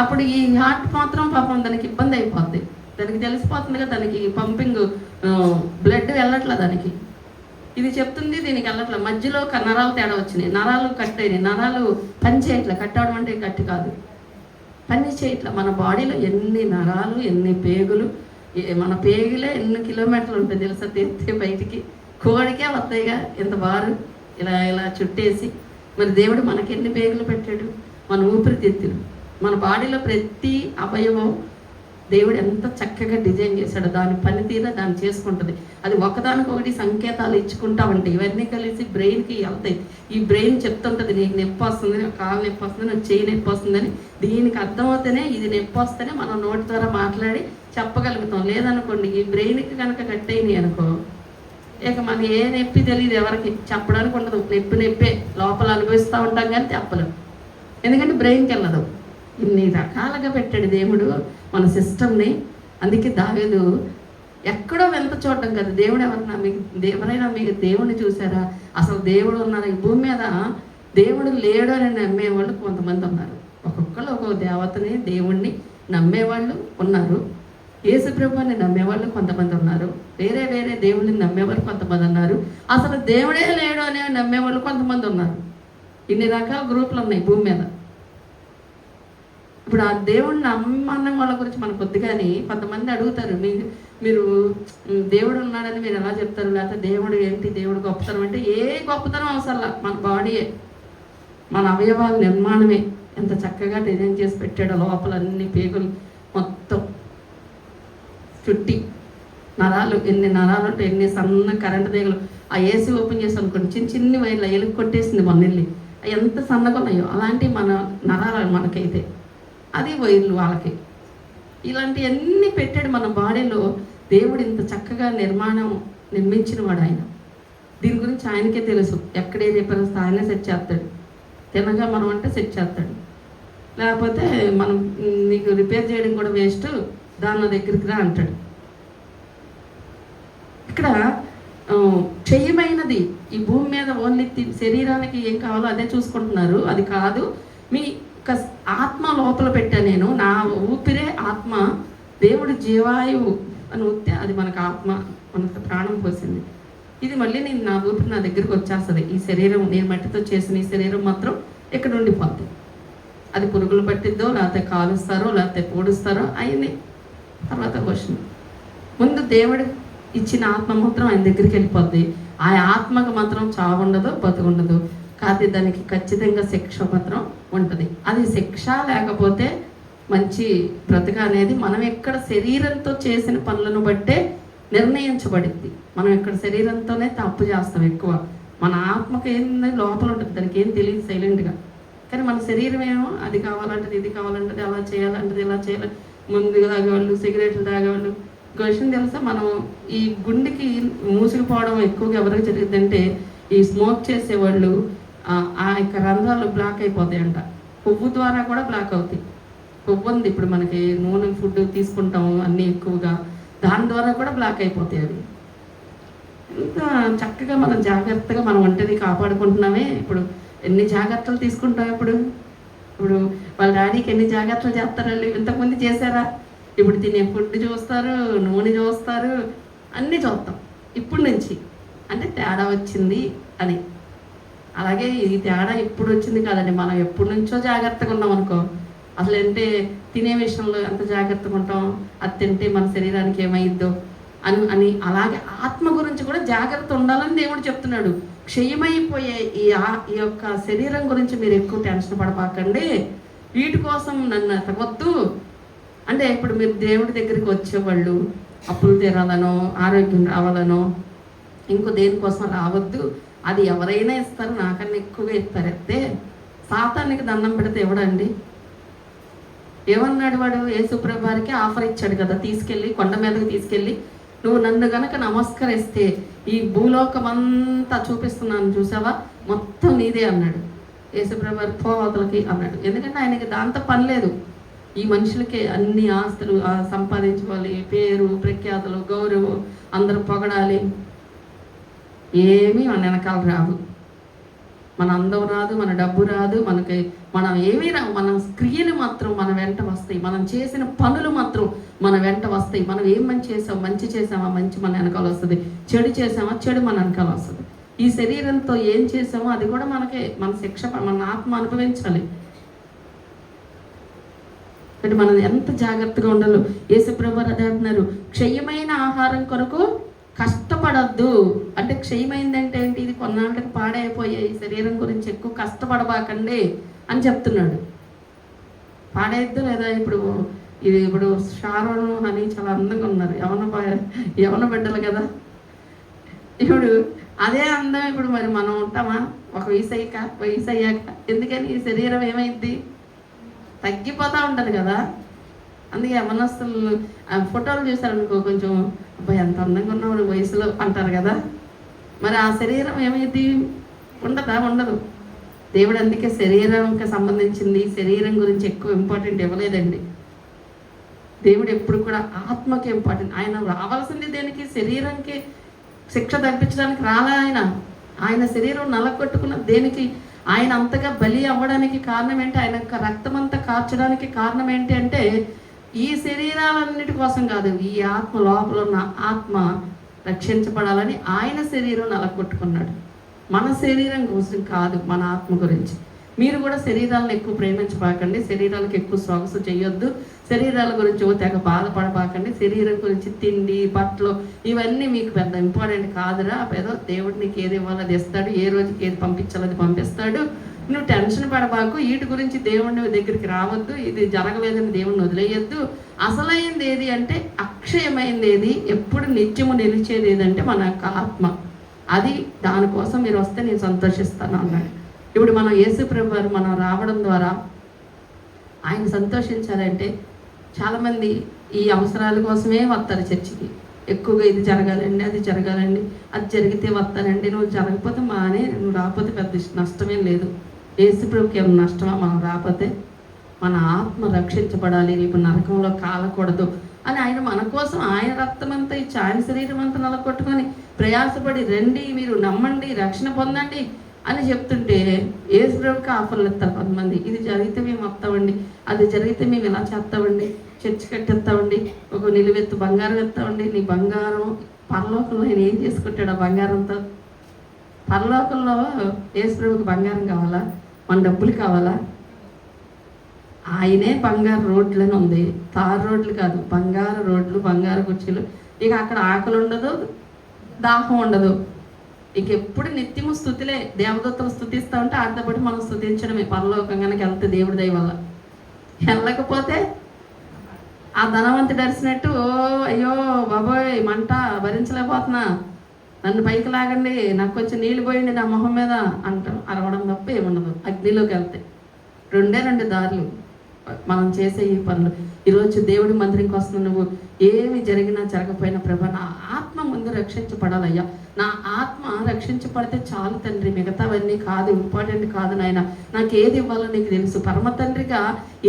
అప్పుడు ఈ హార్ట్ మాత్రం పాపం దానికి ఇబ్బంది అయిపోద్ది. దానికి తెలిసిపోతుంది కదా, దానికి పంపింగ్ బ్లడ్ వెళ్ళట్లా దానికి. ఇది చెప్తుంది, దీనికి వెళ్ళట్లా. మధ్యలో నరాలు తేడా వచ్చినాయి, నరాలు కట్ అయినాయి, నరాలు పని చేయట్లా. కట్ అవడం అంటే కట్టి కాదు, పని చేయట్లా. మన బాడీలో ఎన్ని నరాలు, ఎన్ని పేగులు, మన పేగులే ఎన్ని కిలోమీటర్లు ఉంటుంది తెలుసా? తెస్తే బయటికి కోడికే వస్తాయిగా ఎంత బారు, ఇలా ఇలా చుట్టేసి. మరి దేవుడు మనకి ఎన్ని పేగులు పెట్టాడు? మన ఊపిరితిత్తులు, మన బాడీలో ప్రతి అవయవం దేవుడు ఎంత చక్కగా డిజైన్ చేశాడు. దాని పనితీర దాన్ని చేసుకుంటుంది. అది ఒకదానికొకటి సంకేతాలు ఇచ్చుకుంటా ఉంటాయి. ఇవన్నీ కలిసి బ్రెయిన్కి వెళ్తాయి. ఈ బ్రెయిన్ చెప్తుంటుంది, నీకు నొప్పి వస్తుంది, కాలు నొప్పి వస్తుంది, నాకు చెయ్యి నొప్పి వస్తుందని. దీనికి అర్థమవుతూనే ఇది నొప్పి వస్తేనే మనం నోటి ద్వారా మాట్లాడి చెప్పగలుగుతాం. లేదనుకోండి, ఈ బ్రెయిన్కి కనుక కట్ అయినాయి అనుకో, ఇక మనకి ఏ నొప్పి తెలియదు, ఎవరికి చెప్పడానికి ఉండదు. నొప్పే లోపల అనుభవిస్తూ ఉంటాం కానీ చెప్పలేం, ఎందుకంటే బ్రెయిన్కి వెళ్ళదు. ఇన్ని రకాలుగా పెట్టాడు దేవుడు మన సిస్టమ్ని. అందుకే దావీదు ఎక్కడో వెంత చూడటం కదా, దేవుడు ఎవరైనా మీకు దేవుడిని చూసారా? అసలు దేవుడు ఉన్నారు ఈ భూమి మీద? దేవుడు లేడు అని నమ్మేవాళ్ళు కొంతమంది ఉన్నారు. ఒక్కొక్కరు ఒక్కొక్క దేవతని, దేవుణ్ణి నమ్మేవాళ్ళు ఉన్నారు. యేసుప్రభుని నమ్మేవాళ్ళు కొంతమంది ఉన్నారు. వేరే వేరే దేవుడిని నమ్మేవాళ్ళు కొంతమంది ఉన్నారు. అసలు దేవుడే లేడు అని నమ్మేవాళ్ళు కొంతమంది ఉన్నారు. ఇన్ని రకాల గ్రూపులు ఉన్నాయి భూమి మీద. ఇప్పుడు ఆ దేవుడిని నమ్మన్న వాళ్ళ గురించి మనకు వద్దు. కానీ కొంతమంది అడుగుతారు, మీరు దేవుడు ఉన్నాడని మీరు ఎలా చెప్తారు? లేకపోతే దేవుడు ఏంటి, దేవుడు గొప్పతనం అంటే ఏ గొప్పతనం అవసరంలా, మన బాడీయే, మన అవయవాల నిర్మాణమే ఎంత చక్కగా డిజైన్ చేసి పెట్టాడో. లోపల అన్ని పేగులు మొత్తం చుట్టి నరాలు, ఎన్ని నరాలు ఉంటాయి, ఎన్ని సన్న కరెంటు తీగలు. ఆ ఏసీ ఓపెన్ చేసి అనుకోండి, చిన్ని వైర్లు ఎలుగు కొట్టేసింది మన ఇల్లు, ఎంత సన్నగా ఉన్నాయో అలాంటివి మన నరాలు మనకైతే. అది వైర్లు వాళ్ళకి. ఇలాంటివన్నీ పెట్టాడు మన బాడీలో. దేవుడు ఇంత చక్కగా నిర్మించిన వాడు ఆయన. దీని గురించి ఆయనకే తెలుసు. ఎక్కడే రిపేర్ వస్తే ఆయనే సెట్ చేస్తాడు. తినగా మనం అంటే సెట్ చేస్తాడు. లేకపోతే మనం నీకు రిపేర్ చేయడం కూడా వేస్ట్, దాని దగ్గరికి రా అంటాడు. ఇక్కడ క్షయమైనది ఈ భూమి మీద ఓన్లీ శరీరానికి ఏం కావాలో అదే చూసుకుంటున్నారు. అది కాదు, మీ ఆత్మ లోపల పెట్టా నేను. నా ఊపిరే ఆత్మ. దేవుడి జీవాయువు అని ఊపితే అది మనకు ఆత్మ, మనకు ప్రాణం పోసింది. ఇది మళ్ళీ నేను నా ఊపిరి నా దగ్గరికి వచ్చేస్తుంది. ఈ శరీరం, నేను మట్టితో చేసిన ఈ శరీరం మాత్రం ఇక్కడ ఉండిపోద్ది. అది పురుగులు పట్టిద్దో, లేకపోతే కాలుస్తారో, లేకపోతే పూడుస్తారో అవన్నీ తర్వాత క్వశ్చన్. ముందు దేవుడు ఇచ్చిన ఆత్మ మాత్రం ఆయన దగ్గరికి వెళ్ళిపోద్ది. ఆ ఆత్మకు మాత్రం చావు ఉండదు, బతుకుండదు. కాకపోతే దానికి ఖచ్చితంగా శిక్ష మాత్రం ఉంటుంది. అది శిక్ష లేకపోతే మంచి బ్రతుక అనేది మనం ఎక్కడ శరీరంతో చేసిన పనులను బట్టే నిర్ణయించబడింది. మనం ఇక్కడ శరీరంతోనే తప్పు చేస్తాం ఎక్కువ. మన ఆత్మకు ఏంది లోపల ఉంటుంది, దానికి ఏం తెలియదు సైలెంట్గా. కానీ మన శరీరం ఏమో అది కావాలంటది, ఇది కావాలంటది, అలా చేయాలంటది, ఇలా చేయాలి. ముందుగా తాగేవాళ్ళు, సిగరెట్లు తాగేవాళ్ళు. ఇంకో విషయం తెలుసా, మనం ఈ గుండెకి మూసుకుపోవడం ఎక్కువగా ఎవరికి జరిగిందంటే ఈ స్మోక్ చేసేవాళ్ళు ఆ యొక్క రంధ్రాలు బ్లాక్ అయిపోతాయంట. కొవ్వు ద్వారా కూడా బ్లాక్ అవుతాయి. కొవ్వు ఉంది ఇప్పుడు మనకి, నూనె ఫుడ్ తీసుకుంటాము అన్నీ ఎక్కువగా, దాని ద్వారా కూడా బ్లాక్ అయిపోతాయి అవి. ఇంకా చక్కగా మనం జాగ్రత్తగా మనం ఒంటిని కాపాడుకుంటున్నామే. ఇప్పుడు ఎన్ని జాగ్రత్తలు తీసుకుంటాం. ఇప్పుడు వాళ్ళ డాడీకి ఎన్ని జాగ్రత్తలు చేస్తారు వాళ్ళు, ఇంతకుముందు చేశారా? ఇప్పుడు తినే ఫుడ్ చూస్తారు, నూనె చూస్తారు, అన్నీ చూస్తాం ఇప్పుడు నుంచి. అంటే తేడా వచ్చింది అని. అలాగే ఈ తేడా ఇప్పుడు వచ్చింది కాదండి, మనం ఎప్పటి నుంచో జాగ్రత్తగా ఉన్నాం అనుకో. అసలు అంటే తినే విషయంలో ఎంత జాగ్రత్తగా ఉంటాం, అది తింటే మన శరీరానికి ఏమైద్దో అని. అలాగే ఆత్మ గురించి కూడా జాగ్రత్త ఉండాలని దేవుడు చెప్తున్నాడు. క్షయమైపోయే ఈ యొక్క శరీరం గురించి మీరు ఎక్కువ టెన్షన్ పడపాకండి. వీటి కోసం నన్ను తగ్గొద్దు అంటే, ఇప్పుడు మీరు దేవుడి దగ్గరికి వచ్చేవాళ్ళు అప్పులు తీరాలనో, ఆరోగ్యం రావాలనో, ఇంకో దేనికోసం రావద్దు. అది ఎవరైనా ఇస్తారు, నాకన్నా ఎక్కువగా ఇస్తారు. అయితే సాతానికి దండం పెడితే ఎవడండి? ఏమన్నాడు వాడు? యేసుప్రభు వారికి ఆఫర్ ఇచ్చాడు కదా, తీసుకెళ్ళి కొండ మీదకి తీసుకెళ్ళి, నువ్వు నన్ను గనక నమస్కరిస్తే ఈ భూలోకం అంతా చూపిస్తున్నాను చూసావా, మొత్తం నీదే అన్నాడు. యేసుప్రభు వారి పోవతలకి అన్నాడు. ఎందుకంటే ఆయనకి దాంతో పని లేదు. ఈ మనుషులకి అన్ని ఆస్తులు సంపాదించుకోవాలి, పేరు ప్రఖ్యాతులు గౌరవం, అందరూ పొగడాలి. ఏమీ మన వెనకాల రావు. మన అందం రాదు, మన డబ్బు రాదు, మనం ఏమీ రావు. మన క్రియలు మాత్రం మన వెంట వస్తాయి. మనం చేసిన పనులు మాత్రం మన వెంట వస్తాయి. మనం ఏం మంచి చేసామా మంచి మన వెనకాల వస్తుంది, చెడు చేసామా చెడు మన వెనకాల వస్తుంది. ఈ శరీరంతో ఏం చేసామో అది కూడా మనకే, మన శిక్ష మన ఆత్మ అనుభవించాలి. అంటే మనం ఎంత జాగ్రత్తగా ఉండాలో యేసుప్రభు అదే అంటున్నారు, క్షయమైన ఆహారం కొరకు కష్టపడద్దు. అంటే క్షయమైందంటే ఏంటి? ఇది కొన్నాళ్ళకి పాడైపోయే ఈ శరీరం గురించి ఎక్కువ కష్టపడబాకండి అని చెప్తున్నాడు. పాడైద్దు లేదా? ఇప్పుడు షారోను అని చాలా అందంగా ఉన్నారు, యవన బిడ్డలు కదా. ఇప్పుడు అదే అందం ఇప్పుడు మరి మనం ఉంటామా? ఒక వయసు అయ్యాక. ఎందుకని? ఈ శరీరం ఏమైద్ది? తగ్గిపోతూ ఉంటుంది కదా. అందుకే యవనస్తులు ఫోటోలు చూసారనుకో, కొంచెం అబ్బాయి ఎంత అందంగా ఉన్నావు వయసులో అంటారు కదా. మరి ఆ శరీరం ఏమైంది? ఉండదు. దేవుడు అందుకే శరీరంకి సంబంధించింది, శరీరం గురించి ఎక్కువ ఇంపార్టెంట్ ఇవ్వలేదండి. దేవుడు ఎప్పుడు కూడా ఆత్మకి ఇంపార్టెంట్. ఆయన రావాల్సింది దేనికి? శరీరానికి శిక్ష తప్పించడానికి రాలే. ఆయన శరీరం నలగొట్టుకున్న దేనికి? ఆయన అంతగా బలి అవ్వడానికి కారణం ఏంటి? ఆయన యొక్క రక్తం అంతా కార్చడానికి కారణం ఏంటి అంటే, ఈ శరీరాలన్నిటి కోసం కాదు, ఈ ఆత్మ లోపల ఉన్న ఆత్మ రక్షించబడాలని ఆయన శరీరం నలగొట్టుకున్నాడు. మన శరీరం కోసం కాదు, మన ఆత్మ గురించి. మీరు కూడా శరీరాలను ఎక్కువ ప్రేమించబాకండి, శరీరాలకు ఎక్కువ సొగసు చేయొద్దు, శరీరాల గురించి తెగ బాధపడబాకండి. శరీరం గురించి తిండి బట్టలు ఇవన్నీ మీకు పెద్ద ఇంపార్టెంట్ కాదురా. ఏదో దేవుడు నీకు ఏది ఇవ్వాలో అది ఇస్తాడు, ఏ రోజుకి ఏది పంపించాలో అది పంపిస్తాడు. నువ్వు టెన్షన్ పడబాకు, వీటి గురించి దేవుడిని దగ్గరికి రావద్దు, ఇది జరగలేదని దేవుడిని వదిలేయద్దు. అసలైంది ఏది అంటే, అక్షయమైంది ఏది, ఎప్పుడు నిత్యము నిలిచేది ఏదంటే మన యొక్క ఆత్మ. అది దానికోసం మీరు వస్తే నేను సంతోషిస్తాను అన్నాడు. ఇప్పుడు మనం యేసుప్రభు వారు మనం రావడం ద్వారా ఆయన సంతోషించాలంటే, చాలామంది ఈ అవసరాల కోసమే వస్తారు చర్చికి. ఎక్కువగా ఇది జరగాలండి, అది జరగాలండి, అది జరిగితే వస్తానండి. నువ్వు జరగకపోతే మానే, నువ్వు రాకపోతే పెద్ద నష్టమేం లేదు. యేసుప్రభుకి ఏమైనా నష్టమా మనం రాకపోతే? మన ఆత్మ రక్షించబడాలి, రేపు నరకంలో కాలకూడదు అని ఆయన మన కోసం ఆయన రక్తం అంతా ఇచ్చి, ఆయన శరీరం అంతా నలకొట్టుకొని ప్రయాసపడి రండి, మీరు నమ్మండి, రక్షణ పొందండి అని చెప్తుంటే యేసుప్రభుకి ఆఫర్లు ఇస్తారు కొంతమంది. ఇది జరిగితే మేము వస్తామండి, అది జరిగితే మేము ఇలా చేస్తామండి, చర్చి కట్టేస్తామండి, ఒక నిలువెత్తు బంగారం ఎత్తామండి. నీ బంగారం పరలోకంలో ఆయన ఏం చేసుకుంటాడు ఆ బంగారంతో? పరలోకంలో యేసుప్రభుకి బంగారం కావాలా? మన డబ్బులు కావాలా? ఆయనే బంగారు రోడ్లని ఉంది, తారు రోడ్లు కాదు, బంగారు రోడ్లు, బంగారు కుర్చీలు. ఇక అక్కడ ఆకలి ఉండదు, దాహం ఉండదు. ఇంకెప్పుడు నిత్యము స్తుతిలే. దేవదూతలు స్తుతిస్తూ ఉంటే ఆడితో పాటు మనం స్తుతించడమే. పరలోకంగానికి వెళ్తే దేవుడి దయ వల్ల. వెళ్ళకపోతే ఆ ధనవంతుడు అరిసినట్టు, ఓ అయ్యో బాబోయ్ మంట భరించలేకపోతున్నా, నన్ను పైకి లాగండి, నాకు కొంచెం నీళ్ళు పోయండి నా మొహం మీద అంటాం. అరవడం తప్ప ఏముండదు. అగ్నిలోకి వెళ్తే 2 దారులు మనం చేసే ఈ పనులు. ఈరోజు దేవుడి మందిరంకి వస్తున్న నువ్వు ఏమి జరిగినా జరగపోయినా ప్రభా నా ఆత్మ ముందు రక్షించబడాలయ్యా, నా ఆత్మ రక్షించబడితే చాలు తండ్రి, మిగతావన్నీ కాదు, ఇంపార్టెంట్ కాదు నాయన. నాకు ఏది ఇవ్వాలో నీకు తెలుసు. పరమ తండ్రిగా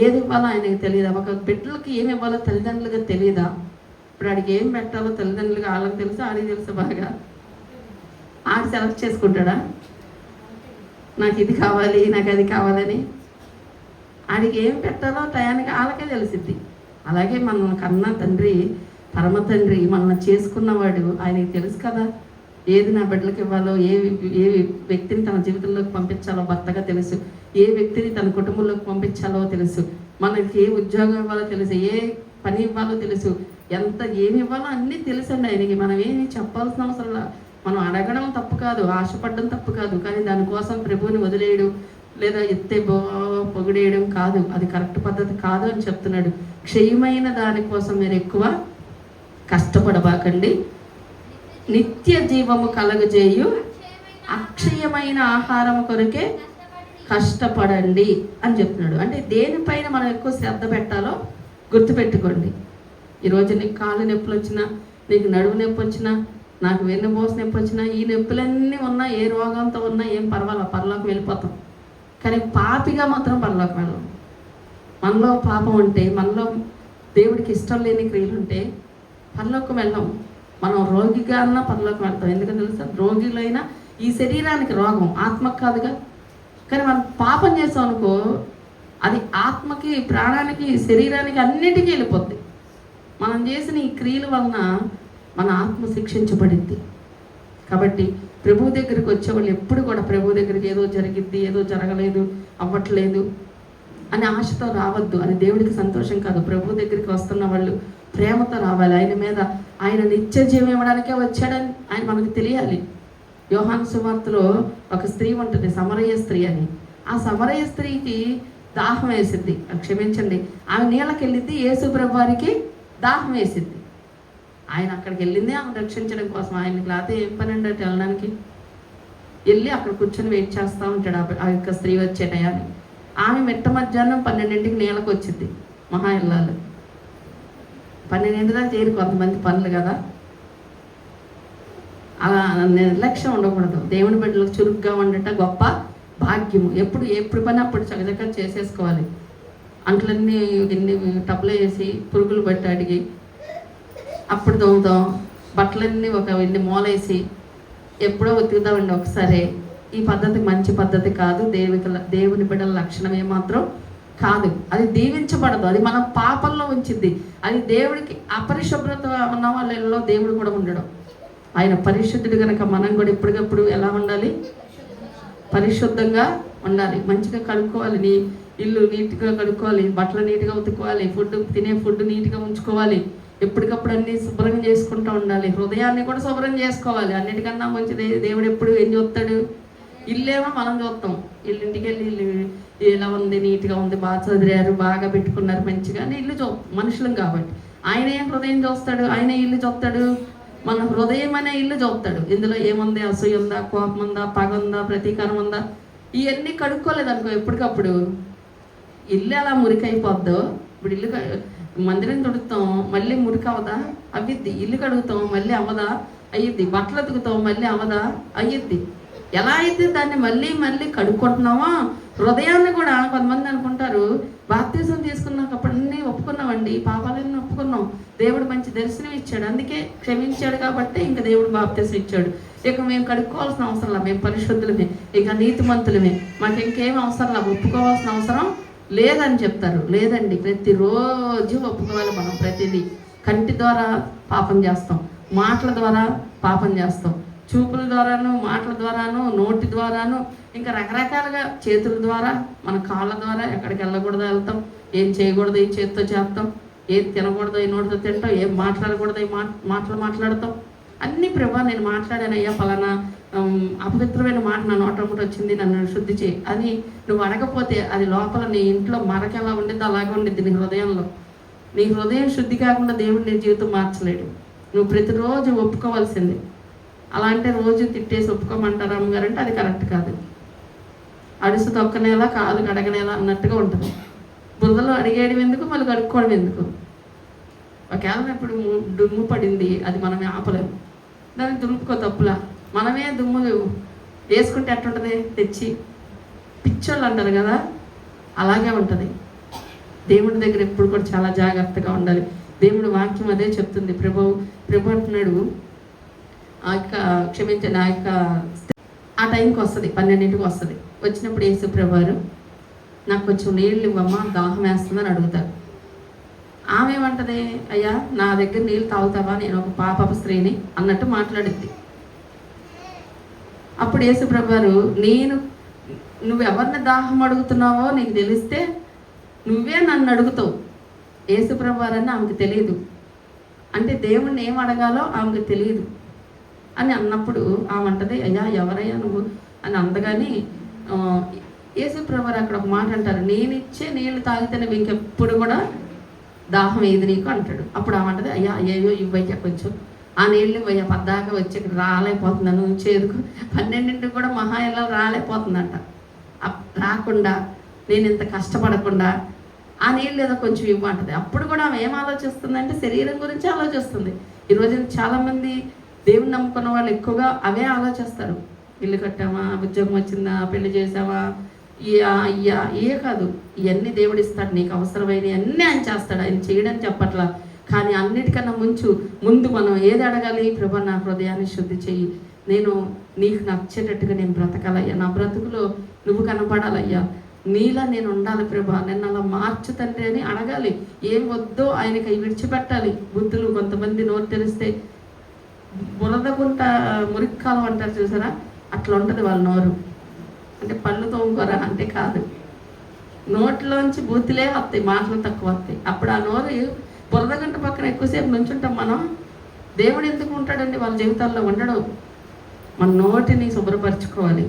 ఏది ఇవ్వాలో ఆయనకి తెలియదా? ఒక బిడ్డలకి ఏమి ఇవ్వాలో తల్లిదండ్రులుగా తెలియదా? ఇప్పుడు ఆడికి ఏం పెట్టాలో తల్లిదండ్రులుగా వాళ్ళకి తెలుసు, ఆడికి తెలుసు బాగా. ఆడి సెలెక్ట్ చేసుకుంటాడా నాకు ఇది కావాలి నాకు అది కావాలని? ఆడికి ఏం పెట్టాలో టయానికి వాళ్ళకే తెలిసిద్ది. అలాగే మన కన్నా తండ్రి, పరమ తండ్రి, మనల్ని చేసుకున్నవాడు ఆయనకి తెలుసు కదా, ఏది నా బిడ్డలకు ఇవ్వాలో, ఏ వ్యక్తిని తన జీవితంలోకి పంపించాలో భర్తగా తెలుసు, ఏ వ్యక్తిని తన కుటుంబంలోకి పంపించాలో తెలుసు, మనకి ఏ ఉద్యోగం ఇవ్వాలో తెలుసు, ఏ పని ఇవ్వాలో తెలుసు, ఏమి ఇవ్వాలో అన్నీ తెలుసండి ఆయనకి. మనం ఏమి చెప్పాల్సిన అవసరం లేదు. మనం అడగడం తప్పు కాదు, ఆశపడడం తప్పు కాదు, కానీ దానికోసం ప్రభువుని వదిలేయడం లేదా పొగిడేయడం కాదు. అది కరెక్ట్ పద్ధతి కాదు అని చెప్తున్నాడు. క్షయమైన దానికోసం మీరు ఎక్కువ కష్టపడబాకండి, నిత్య జీవము కలగజేయు అక్షయమైన ఆహారం కొరకే కష్టపడండి అని చెప్తున్నాడు. అంటే దేనిపైన మనం ఎక్కువ శ్రద్ధ పెట్టాలో గుర్తుపెట్టుకోండి. ఈరోజు నీకు కాళ్ళు నొప్పులు వచ్చినా, నీకు నడుము నొప్పి వచ్చినా, నాకు వెన్నుపోస నొప్పి వచ్చినా, ఈ నొప్పులన్నీ ఉన్నా, ఏ రోగంతో ఉన్నా ఏం పర్వాలేదు, పరలోకి వెళ్ళిపోతాం. కానీ పాపిగా మాత్రం పరలోకి వెళ్ళం. మనలో పాపం ఉంటే, మనలో దేవుడికి ఇష్టం లేని క్రియలు ఉంటే పరలోకి వెళ్ళం. మనం రోగిగా అన్నా పరలోకి వెళ్తాం. ఎందుకంటే తెలుసా, రోగిలైనా ఈ శరీరానికి రోగం, ఆత్మకు కాదుగా. కానీ మనం పాపం చేసాం అనుకో, అది ఆత్మకి, ప్రాణానికి, శరీరానికి అన్నిటికీ వెళ్ళిపోద్ది. మనం చేసిన ఈ క్రియల వలన మన ఆత్మ శిక్షించబడింది. కాబట్టి ప్రభు దగ్గరికి వచ్చేవాళ్ళు ఎప్పుడు కూడా ప్రభు దగ్గరికి ఏదో జరిగిద్ది, ఏదో జరగలేదు, అవ్వట్లేదు అని ఆశతో రావద్దు. అది దేవుడికి సంతోషం కాదు. ప్రభు దగ్గరికి వస్తున్న వాళ్ళు ప్రేమతో రావాలి. ఆయన మీద, ఆయన నిత్య జీవం ఇవ్వడానికే వచ్చాడని ఆయన మనకు తెలియాలి. యోహాను సువార్తలో ఒక స్త్రీ ఉంటుంది, సమరయ స్త్రీ అని. ఆ సమరయ స్త్రీకి దాహం వేసిద్ది, క్షమించండి, ఆమె నీళ్ళకి వెళ్ళిద్ది. యేసు ప్రభు వారికి దాహం వేసిద్ది. ఆయన అక్కడికి వెళ్ళింది ఆమె రక్షించడం కోసం. ఆయనకి లేకపోతే ఏం పని అండి అటు వెళ్ళడానికి? వెళ్ళి అక్కడ కూర్చొని వెయిట్ చేస్తూ ఉంటాడు ఆ యొక్క స్త్రీ వచ్చే టయాన్ని. ఆమె మిట్ట మధ్యాహ్నం 12ంటికి నీళ్ళకి వచ్చింది. మహా ఇల్లాలు 12 దాకా చేయరు కొంతమంది పనులు కదా. అలా నిర్లక్ష్యం ఉండకూడదు. దేవుని బిడ్డలకు చురుగ్గా ఉండట గొప్ప భాగ్యము. ఎప్పుడు పని అప్పుడు చక్కచక్క చేసేసుకోవాలి. అంట్లన్నీ ఎన్ని టబ్లో వేసి పురుగులు బట్టి అడిగి అప్పుడు తోముతాం. బట్టలన్నీ ఒక ఎన్ని మూలేసి ఎప్పుడో ఉతుకుతామండి ఒకసారి. ఈ పద్ధతి మంచి పద్ధతి కాదు. దేవుని బిడ్డల లక్షణం ఏమాత్రం కాదు. అది దీవించబడదు. అది మనం పాపంలో ఉంచింది. అది దేవుడికి అపరిశుభ్రత ఉన్న వాళ్ళలో దేవుడు కూడా ఉండడం. ఆయన పరిశుద్ధుడు కనుక మనం కూడా ఎప్పటికప్పుడు ఎలా ఉండాలి? పరిశుద్ధంగా ఉండాలి. మంచిగా కడుక్కోవాలి. నీ ఇల్లు నీట్గా కడుక్కోవాలి, బట్టలు నీట్గా ఉతుక్కోవాలి, తినే ఫుడ్ నీట్గా ఉంచుకోవాలి. ఎప్పటికప్పుడు అన్నీ శుభ్రం చేసుకుంటూ ఉండాలి. హృదయాన్ని కూడా శుభ్రం చేసుకోవాలి. అన్నిటికన్నా మంచిది దేవుడు ఎప్పుడు ఏం చూస్తాడు? ఇల్లేమో మనం చూస్తాం. ఇంటికి వెళ్ళి ఇల్లు ఎలా ఉంది, నీట్గా ఉంది, బాగా చదివారు, బాగా పెట్టుకున్నారు మంచిగా అని ఇల్లు మనుషులం కాబట్టి. ఆయన ఏం హృదయం చూస్తాడు? ఆయన ఇల్లు చూస్తాడు. మన హృదయం అనే ఇల్లు చూస్తాడు. ఇందులో ఏముంది? అసూయ ఉందా, కోపం ఉందా, పగ ఉందా, ప్రతీకారం ఉందా? ఇవన్నీ కడుక్కోలేదు అనుకో ఎప్పటికప్పుడు ఇల్లు ఎలా మురికైపోద్దో. ఇప్పుడు ఇల్లు మందిరం తుడుతాం, మళ్ళీ మురికి అవదా? అవ్విద్ది. ఇల్లు కడుగుతాం, మళ్ళీ అవ్వదా? అయ్యిద్ది. బట్టలు ఉతుకుతాం, మళ్ళీ అవ్వదా? అయ్యిద్ది. ఎలా అయితే దాన్ని మళ్ళీ మళ్ళీ కడుక్కుంటున్నామో హృదయాన్ని కూడా కొంతమంది అనుకుంటారు, బాప్తిజం తీసుకున్నప్పుడన్నీ ఒప్పుకున్నామండి, పాపాలన్నీ ఒప్పుకున్నాం, దేవుడు మంచి దర్శనం ఇచ్చాడు, అందుకే క్షమించాడు కాబట్టి ఇంకా దేవుడు బాప్తిజం ఇచ్చాడు, ఇక మేము కడుక్కోవాల్సిన అవసరం లేదు, మేము పరిశుద్ధులమే, ఇక నీతిమంతులమే, మాకు ఇంకేం అవసరం లేదు, ఒప్పుకోవాల్సిన అవసరం లేదని చెప్తారు. లేదండి, ప్రతిరోజు ఒప్పుకోవాలి. మనం ప్రతిదీ కంటి ద్వారా పాపం చేస్తాం, మాటల ద్వారా పాపం చేస్తాం, చూపుల ద్వారాను, మాటల ద్వారాను, నోటి ద్వారాను, ఇంకా రకరకాలుగా చేతుల ద్వారా, మన కాళ్ళ ద్వారా ఎక్కడికి వెళ్ళకూడదో వెళ్తాం, ఏం చేయకూడదు ఈ చేతితో చేస్తాం, ఏది తినకూడదు ఈ నోటితో తింటాం, ఏం మాట్లాడకూడదు ఈ మాటలు మాట్లాడతాం. అన్ని ప్రభా నేను మాట్లాడానయ్యా, పలానా అపవిత్రమైన మాట నా నోటముట వచ్చింది, నన్ను శుద్ధి చేయి అని నువ్వు అడగపోతే అది లోపల నీ ఇంట్లో మరక ఎలా ఉండిద్దో అలాగే ఉండిద్ది నీ హృదయంలో. నీ హృదయం శుద్ధి కాకుండా దేవుడు నీ జీవితం మార్చలేడు. నువ్వు ప్రతిరోజు ఒప్పుకోవాల్సిందే. అలా అంటే రోజు తిట్టేసి ఒప్పుకోమంటారు అమ్మగారు అంటే అది కరెక్ట్ కాదు. అడుసు తొక్కనేలా కాదు కడగనేలా అన్నట్టుగా ఉంటుంది. బురదలో అడిగేయడం ఎందుకు, మళ్ళీ కడుక్కోవడం ఎందుకు? ఒకవేళ ఇప్పుడు దుమ్ము పడింది, అది మనమే ఆపలేము, దాన్ని దులుపుకో తప్పులా. మనమే దుమ్ము వేసుకుంటే ఎట్టుంటుంది, తెచ్చి పిచ్చోళ్ళు అంటారు కదా, అలాగే ఉంటుంది. దేవుడి దగ్గర ఎప్పుడు కూడా చాలా జాగ్రత్తగా ఉండాలి. దేవుడి వాక్యం అదే చెప్తుంది. ప్రభు అంటున్నాడు, ఆ యొక్క క్షమించండి, ఆ యొక్క ఆ టైంకి వస్తుంది, 12ంటికి వస్తుంది. వచ్చినప్పుడు యేసు ప్రభువారు నాకు కొంచెం నీళ్ళు ఇవ్వమ్మా, దాహం వేస్తుందని అడుగుతారు. ఆమె ఏమంటది, అయ్యా నా దగ్గర నీళ్ళు తాగుతావా, నేను ఒక పాపపు స్త్రీని అన్నట్టు మాట్లాడిద్ది. అప్పుడు యేసు ప్రభువారు, నువ్వు ఎవరిని దాహం అడుగుతున్నావో నీకు తెలిస్తే నువ్వే నన్ను అడుగుతావు. యేసు ప్రభువారని ఆమెకు తెలియదు, అంటే దేవుణ్ణి ఏం అడగాలో ఆమెకు తెలియదు అని అన్నప్పుడు ఆమె అంటది, అయ్యా ఎవరయ్యా నువ్వు అని అందగాని యేసు ప్రభువారు అక్కడ ఒక మాట అంటారు, నేను ఇచ్చే నీళ్ళు తాగితే నువ్వు ఇంకెప్పుడు కూడా దాహం ఏది నీకు అంటాడు. అప్పుడు ఆమె అంటది, అయ్యా అయ్యో ఇవ్వయ్యా కొంచెం, ఆ నీళ్ళు ఇవ్వయ్యా, పద్దాకా వచ్చి ఇక్కడ రాలేకపోతున్నాను, చేదుకు 12ంటికి కూడా మహా ఇలా రాలేకపోతుందంట. రాకుండా నేను ఇంత కష్టపడకుండా ఆ నీళ్ళు ఏదో కొంచెం ఇవ్వంటది. అప్పుడు కూడా ఆమె ఏం ఆలోచిస్తుందంటే శరీరం గురించి ఆలోచిస్తుంది. ఈరోజు చాలామంది దేవుని నమ్ముకున్న వాళ్ళు ఎక్కువగా అవే ఆలోచిస్తారు. ఇల్లు కట్టామా, ఉద్యోగం వచ్చిందా, పెళ్లి చేసావా, అయ్యా ఏ కాదు, ఇవన్నీ దేవుడు ఇస్తాడు, నీకు అవసరమైనవి అన్నీ ఆయన చేస్తాడు. ఆయన చేయడని చెప్పట్లా, కానీ అన్నిటికన్నా ముందు మనం ఏది అడగాలి, ప్రభా నా హృదయాన్ని శుద్ధి చెయ్యి, నేను నీకు నచ్చేటట్టుగా నేను బ్రతకాలయ్యా, నా బ్రతుకులో నువ్వు కనపడాలయ్యా, నీలా నేను ఉండాలి ప్రభా, నేను అలా మార్చు తండ్రి అని అడగాలి. ఏం వద్దో ఆయనకి అవి విడిచిపెట్టాలి. బుద్ధులు కొంతమంది నోరు తెరిస్తే బురదగుంట మురిక్కాలం అంటారు చూసారా, అట్లా ఉంటుంది వాళ్ళ నోరు. అంటే పళ్ళు తోముకోరా అంటే కాదు, నోట్లోంచి బూతులే వస్తాయి, మాటలు తక్కువ వస్తాయి. అప్పుడు ఆ నోరు బురదగంట పక్కన ఎక్కువసేపు నుంచుంటాం మనం. దేవుడు ఎందుకు ఉంటాడండి వాళ్ళ జీవితాల్లో? ఉండడు. మన నోటిని శుభ్రపరచుకోవాలి,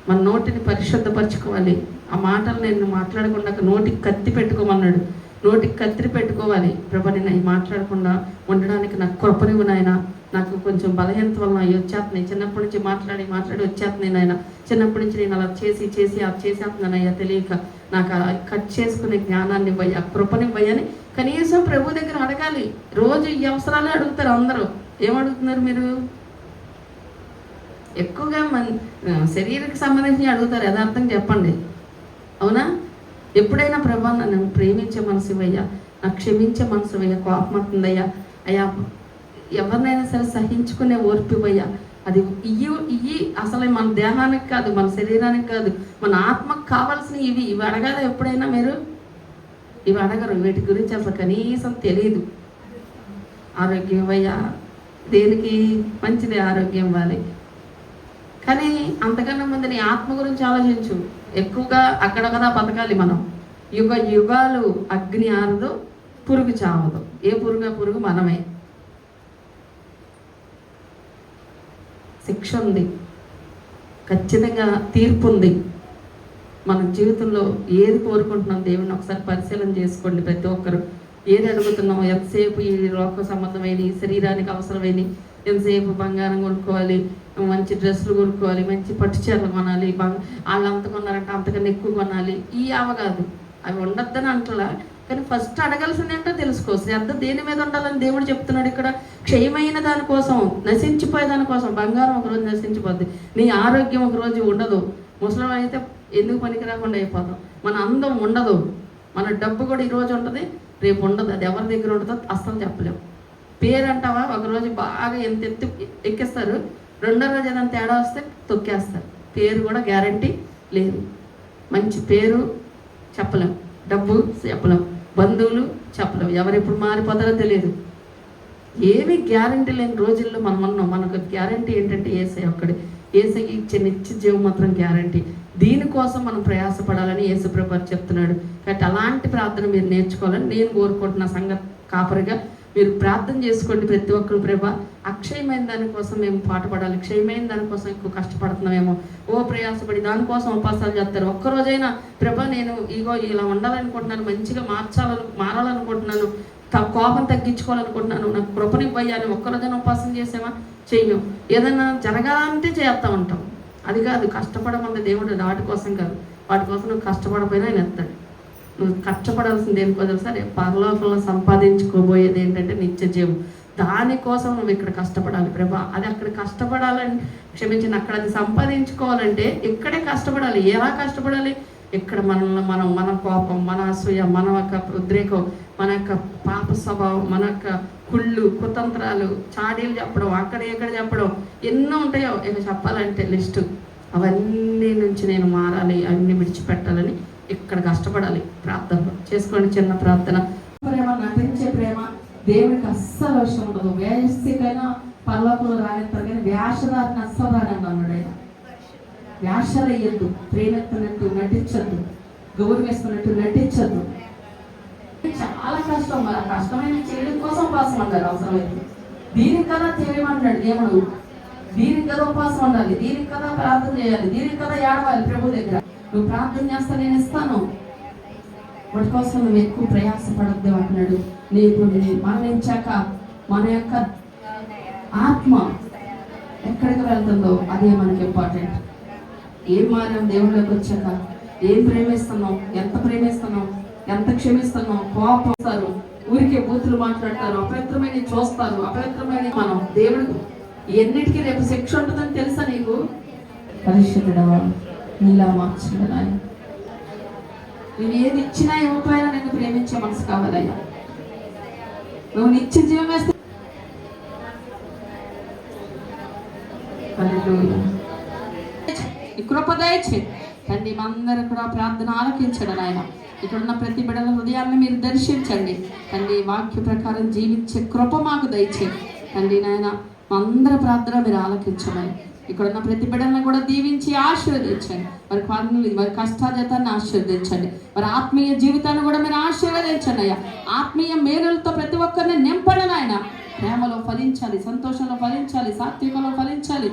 మన నోటిని పరిశుద్ధపరచుకోవాలి. ఆ మాటలు నేను మాట్లాడకుండా నోటికి కత్తి పెట్టుకోమన్నాడు, నోటికి కత్తిరి పెట్టుకోవాలి. ప్రభా నేను అవి మాట్లాడకుండా ఉండడానికి నాకు కృపనివ్వు నాయన, నాకు కొంచెం బలహీనత వల్ల అవి వచ్చేస్తున్నాయి, చిన్నప్పటి నుంచి మాట్లాడి వచ్చేస్తున్నాయి నాయన, చిన్నప్పటి నుంచి నేను అలా చేసి అది చేసేస్తున్నానయ్యా, తెలియక నాకు కట్ చేసుకునే జ్ఞానాన్ని ఇవ్వయ్యా, కృపనివ్వయ్యని కనీసం ప్రభు దగ్గర అడగాలి. రోజు ఈ అవసరాలే అడుగుతారు అందరూ. ఏమడుగుతున్నారు మీరు? ఎక్కువగా శరీరానికి సంబంధించి అడుగుతారు. యథార్థం చెప్పండి, అవునా? ఎప్పుడైనా ప్రభా నన్ను ప్రేమించే మనసు ఇవ్వయ్యా, నాకు క్షమించే మనసు ఇవ్వయ్యా, కోపం అవుతుందయ్యా, అయ్యా ఎవరినైనా సరే సహించుకునే ఓర్పు ఇవ్వయ్యా, అది ఇవి అసలు మన దేహానికి కాదు, మన శరీరానికి కాదు, మన ఆత్మకు కావాల్సిన ఇవి అడగాలి. ఎప్పుడైనా మీరు ఇవి అడగరు, వీటి గురించి అసలు కనీసం తెలియదు. ఆరోగ్యం ఇవ్వయ్యా, దేనికి మంచిది ఆరోగ్యం ఇవ్వాలి, కానీ అంతకన్నా ముందు నీ ఆత్మ గురించి ఆలోచించు. ఎక్కువగా అక్కడ కదా బతకాలి మనం. యుగాలు అగ్ని ఆరదు, పురుగు చావదు. ఏ పురుగు మనమే. శిక్ష ఉంది, ఖచ్చితంగా తీర్పు ఉంది. మన జీవితంలో ఏది కోరుకుంటున్నాం దేవుని ఒకసారి పరిశీలన చేసుకోండి. ప్రతి ఒక్కరు ఏది అడుగుతున్నాం, ఎంతసేపు ఈ లోక సంబంధమైన ఈ శరీరానికి అవసరమైన ఎంతసేపు బంగారం కొనుక్కోవాలి, మంచి డ్రెస్సులు కొనుక్కోవాలి, మంచి పట్టు చీరలు కొనాలి, వాళ్ళు అంత కొన్నారంటే అంతకన్నా ఎక్కువ కొనాలి, ఈ అవగాదు. అవి ఉండొద్దని అంటలా, కానీ ఫస్ట్ అడగాల్సింది ఏంటో తెలుసుకో. శ్రద్ధ దేని మీద ఉండాలని దేవుడు చెప్తున్నాడు ఇక్కడ. క్షయమైన దానికోసం, నశించిపోయే దానికోసం. బంగారం ఒకరోజు నశించిపోద్ది, నీ ఆరోగ్యం ఒకరోజు ఉండదు. ముసలం అయితే ఎందుకు పనికి రాకుండా అయిపోతాం. మన అందం ఉండదు, మన డబ్బు కూడా ఈరోజు ఉంటుంది, రేపు ఉండదు. అది ఎవరి దగ్గర ఉంటుందో అస్సలు చెప్పలేము. పేరు అంటావా, ఒకరోజు బాగా ఎంత ఎక్కిస్తారు, రెండో రోజు ఏదైనా తేడా వస్తే తొక్కేస్తారు. పేరు కూడా గ్యారంటీ లేదు. మంచి పేరు చెప్పలేం, డబ్బు చెప్పలేం, బంధువులు చెప్పలేం, ఎవరెప్పుడు మారిపోతారో తెలియదు. ఏమీ గ్యారంటీ లేని రోజుల్లో మనం ఉన్నాం. మనకు గ్యారంటీ ఏంటంటే యేసయ్య ఒక్కడే. యేసయ్య ఇచ్చే నిత్య జీవం మాత్రం గ్యారంటీ. దీనికోసం మనం ప్రయాసపడాలని యేసుప్రభు చెప్తున్నాడు. కాబట్టి అలాంటి ప్రార్థన మీరు నేర్చుకోవాలని నేను కోరుకుంటున్న సంఘ కాపరిగా మీరు ప్రార్థన చేసుకోండి ప్రతి ఒక్కరు. ప్రభా అక్షయమైన దానికోసం మేము పాటుపడాలి, క్షయమైన దానికోసం ఎక్కువ కష్టపడుతున్నామేమో, ప్రయాసపడి దానికోసం ఉపాసాలు చేస్తారు. ఒక్కరోజైనా ప్రభా నేను ఇగో ఇలా ఉండాలనుకుంటున్నాను, మంచిగా మారాలనుకుంటున్నాను, కోపం తగ్గించుకోవాలనుకుంటున్నాను, నాకు కృపనివ్వయ్యా అని ఒక్కరోజైనా ఉపాసన చేసామా? చెయ్యం. ఏదైనా జరగాలంటే చేస్తూ ఉంటాం. అది కాదు, కష్టపడమంది దేవుడు వాటి కోసం కాదు. వాటి కోసం నువ్వు కష్టపడపోయినా ఆయన ఎత్తాడు. నువ్వు కష్టపడాల్సింది దేనికో తెలుసా? పరలోకంలో సంపాదించుకోబోయేది ఏంటంటే నిత్య జీవం. దానికోసం నువ్వు ఇక్కడ కష్టపడాలి ప్రభా. అది అక్కడ కష్టపడాలని క్షమించిన అక్కడ అది సంపాదించుకోవాలంటే ఇక్కడే కష్టపడాలి. ఎలా కష్టపడాలి? ఇక్కడ మన కోపం, మన అసూయ, మన యొక్క ఉద్రేకం, మన యొక్క పాప స్వభావం, మన యొక్క కుళ్ళు, కుతంత్రాలు, చాడీలు చెప్పడం, అక్కడ ఇక్కడ చెప్పడం, ఎన్నో ఉంటాయో ఇక చెప్పాలంటే లిస్టు. అవన్నీ నుంచి నేను మారాలి, అవన్నీ విడిచిపెట్టాలని ఇక్కడ కష్టపడాలి. ప్రార్థనలో చేసుకోండి చిన్న ప్రార్థన. ప్రేమ, నటించే ప్రేమ దేవుడికి అస్సలు అవసరం ఉండదు. వేసికైనా పర్లోకంలో రానిస్తారు కానీ వేషధారిని అస్సలు రానండి అన్నాడు ఆయన. వేషరయ్యద్దు, ప్రేమెత్తనట్టు నటించద్దు, గౌరవిస్తున్నట్టు నటించద్దు. చాలా కష్టం. మరి కష్టమైన చేయడం కోసం ఉపాసం ఉండాలి. అవసరమైంది దీనికి కదా చేయమన్నాడు దేవుడు. దీనికి కదా ఉపాసం ఉండాలి, దీనికి కదా ప్రార్థన చేయాలి, దీనికి కదా ఏడవాలి ప్రభు దగ్గర. నువ్వు ప్రార్థన చేస్తా నేను ఇస్తాను. వాటి కోసం నువ్వు ఎక్కువ ప్రయాసపడద్దు అంటున్నాడు. నీకు మరణించాక మన యొక్క ఆత్మ ఎక్కడికి వెళ్తుందో అదే మనకి ఇంపార్టెంట్. ఏం మారాం దేవుళ్ళకి వచ్చాక? ఏం ప్రేమిస్తున్నాం, ఎంత ప్రేమిస్తున్నాం, ఎంత క్షమిస్తున్నాం? కోపస్తారు, ఊరికే బూతులు మాట్లాడతారు, అపవిత్రమైన చూస్తారు, అపవిత్రమైన మనం దేవుడు ఎన్నిటికీ రేపు శిక్ష ఉంటుందని తెలుసా నీకు? పరిశుద్ధుడవా నీలా మార్చండి నాయన. నేను ఏది ఇచ్చినా ఇవ్వకపోయినా నేను ప్రేమించే మనసు కావాలయ్యా. నువ్వు నిత్య జీవం వేస్తే కృప దయచే తండ్రి. అందరూ కూడా ప్రార్థన ఆలకించండి నాయన. ఇక్కడున్న ప్రతి బిడ్డల హృదయాన్ని మీరు దర్శించండి తండ్రి. వాక్య ప్రకారం జీవించే కృప మాకు దయచే తండ్రి నాయన. అందరి ప్రార్థన మీరు ఆలకించమని ఇక్కడున్న ప్రతి బిడ్డలను కూడా దీవించి ఆశీర్వదించండి. వారి పనులు, వారి కష్టాజాతాన్ని ఆశీర్వదించండి. వారి ఆత్మీయ జీవితాన్ని కూడా మీరు ఆశీర్వదించండి అయ్యా. ఆత్మీయ మేలులతో ప్రతి ఒక్కరిని నింపండి నాయన. ప్రేమలో ఫలించాలి, సంతోషంలో ఫలించాలి, సాత్వికంలో ఫలించాలి,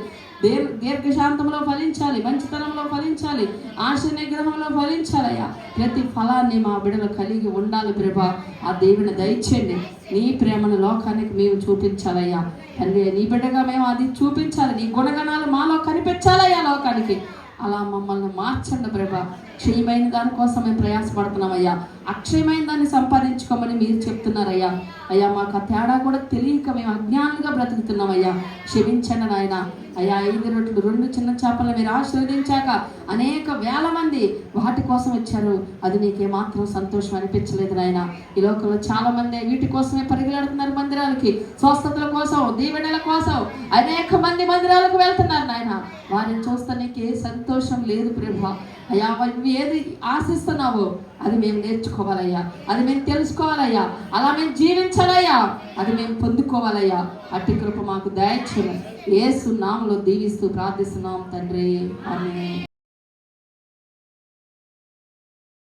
దీర్ఘశాంతంలో ఫలించాలి, మంచితనంలో ఫలించాలి, ఆశ నిగ్రహంలో ఫలించాలయ్యా. ప్రతి ఫలాన్ని మా బిడ్డలు కలిగి ఉండాలి ప్రభా. ఆ దేవుని దయచేయండి. నీ ప్రేమను లోకానికి మేము చూపించాలయ్యా తండ్రి. నీ బిడ్డగా మేము అది చూపించాలి. నీ గుణగణాలు మాలో కనిపించాలయ్యా లోకానికి. అలా మమ్మల్ని మార్చండి ప్రభా. క్షయమైన దానికోసం మేము ప్రయాసపడుతున్నామయ్యా. అక్షయమైన దాన్ని సంపాదించుకోమని మీరు చెప్తున్నారయ్యా. అయ్యా మాకు ఆ తేడా కూడా తెలియక మేము అజ్ఞానంగా బ్రతుకుతున్నామయ్యా. క్షమించండి నాయన. అయ్యా 5 రొట్టెలు 2 చిన్న చేపలు మీరు ఆశీర్వదించాక అనేక వేల మంది వాటి కోసం వచ్చారు. అది నీకేమాత్రం సంతోషం అనిపించలేదు నాయన. ఈ లోకంలో చాలా మంది వీటి కోసమే పరిగెడుతున్నారు. మందిరాలకి, స్వస్థతల కోసం, దీవెనల కోసం అనేక మంది మందిరాలకు వెళ్తున్నారు నాయన. వారిని చూస్తే నీకు ఏ సంతోషం లేదు ప్రభా. అయ్యా నువ్వు ఏది ఆశిస్తున్నావో అది మేము నేర్చుకోవాలయ్యా, అది మేము తెలుసుకోవాలయ్యా, అలా మేము జీవించాలయ్యా, అది మేము పొందుకోవాలయ్యా. అట్టి కృప మాకు దయచేయండి. యేసు నామములో దీవిస్తూ ప్రార్థిస్తున్నాం తండ్రి. ఆమేన్.